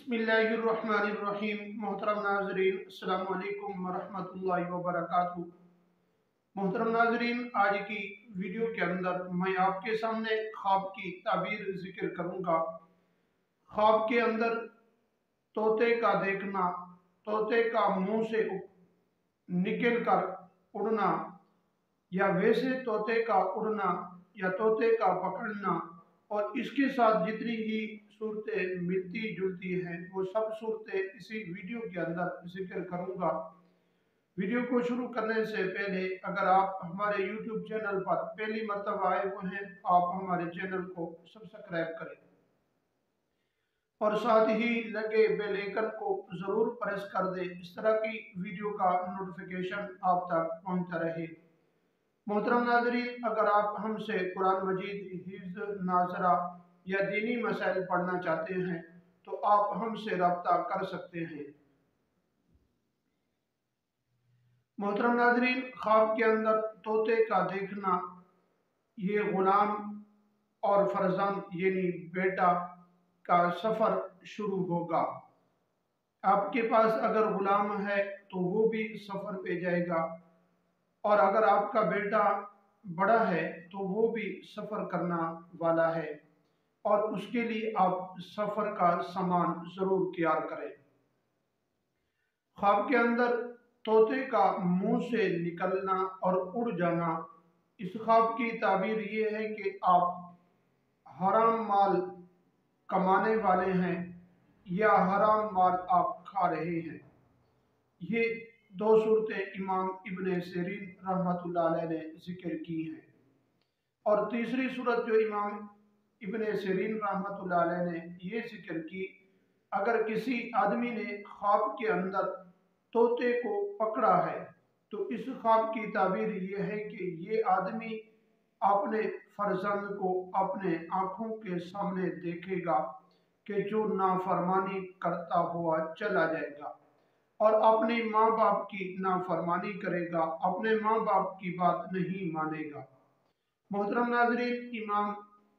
बिस्मिल्लाहिर्रहमानिर्रहीम। मोहतरम नाजरीन, अस्सलाम वालेकुम वरहमतुल्लाहि वबरकातुहू। मोहतरम नाजरीन, आज की वीडियो के अंदर मैं आपके सामने ख्वाब की ताबीर जिक्र करूंगा। ख्वाब के अंदर तोते का देखना, तोते का मुंह से निकल कर उड़ना, या वैसे तोते का उड़ना या तोते का पकड़ना, और इसके साथ जितनी ही सूरतें मिलती जुलती हैं वो सब सूरतें इसी वीडियो के अंदर जिक्र करूंगा। वीडियो को शुरू करने से पहले अगर आप हमारे YouTube चैनल पर पहली मर्तबा आए हुए हैं, आप हमारे चैनल को सब्सक्राइब करें और साथ ही लगे बेल आइकन को जरूर प्रेस कर दें। इस तरह की वीडियो का नोटिफिकेशन आप तक पहुंचता रहे। मोहतरम नाज़रीन, अगर आप हमसे कुरान मजीद, हिफ्ज़, नाज़रा या दीनी मसाइल पढ़ना चाहते हैं तो आप हमसे रब्ता कर सकते हैं। मोहतरम नाज़रीन, ख्वाब के अंदर तोते का देखना, ये गुलाम और फरजंद यानी बेटा का सफ़र शुरू होगा। आपके पास अगर गुलाम है तो वो भी सफ़र पे जाएगा, और अगर आपका बेटा बड़ा है तो वो भी सफ़र करना वाला है, और उसके लिए आप सफ़र का सामान ज़रूर तैयार करें। ख्वाब के अंदर तोते का मुंह से निकलना और उड़ जाना, इस ख्वाब की ताबीर ये है कि आप हराम माल कमाने वाले हैं या हराम माल आप खा रहे हैं। ये दो सूरतें इमाम इब्ने सिरीन रहमतुल्लाह अलैह ने जिक्र की हैं। और तीसरी सूरत जो इमाम इब्ने सिरीन रहमतुल्लाह अलैह ने ये जिक्र की, अगर किसी आदमी ने ख्वाब के अंदर तोते को पकड़ा है तो इस ख्वाब की ताबीर ये है कि ये आदमी अपने फर्जंद को अपने आँखों के सामने देखेगा कि जो नाफरमानी करता हुआ चला जाएगा और अपने माँ बाप की नाफरमानी करेगा, अपने माँ बाप की बात नहीं मानेगा। मोहतरम नाज़रीन, इमाम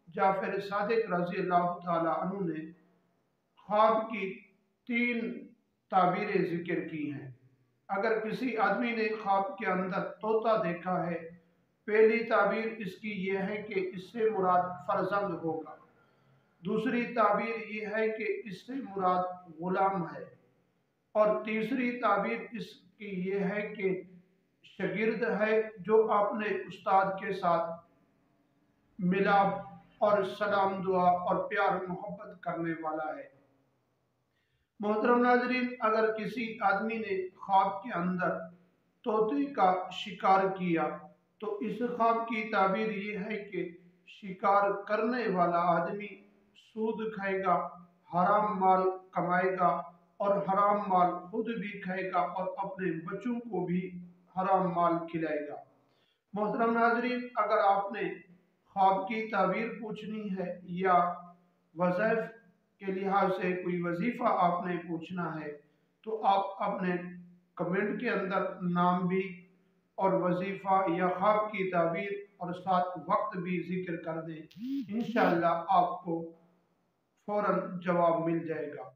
जाफर सादिक रज़ी अल्लाह ताला अन्हु ने ख्वाब की 3 ताबीरें जिक्र की हैं। अगर किसी आदमी ने ख्वाब के अंदर तोता देखा है, पहली ताबीर इसकी यह है कि इससे मुराद फर्जंद होगा। दूसरी ताबीर यह है कि इससे मुराद गुलाम है, और तीसरी ताबीर इसकी यह है कि शागिर्द है जो अपने उस्ताद के साथ मिलाप और सलाम दुआ और प्यार मोहब्बत करने वाला है। मोहतरम नाज़रीन, अगर किसी आदमी ने ख्वाब के अंदर तोते का शिकार किया तो इस ख्वाब की ताबीर ये है कि शिकार करने वाला आदमी सूद खाएगा, हराम माल कमाएगा और हराम माल खुद भी खाएगा और अपने बच्चों को भी हराम माल खिलाएगा। मोहतरम नाज़रीन, अगर आपने ख्वाब की ताबीर पूछनी है या वज़ीफ़ के लिहाज से कोई वजीफ़ा आपने पूछना है तो आप अपने कमेंट के अंदर नाम भी और वजीफ़ा या ख्वाब की ताबीर और साथ वक्त भी जिक्र कर दें। इंशाअल्लाह आपको फौरन जवाब मिल जाएगा।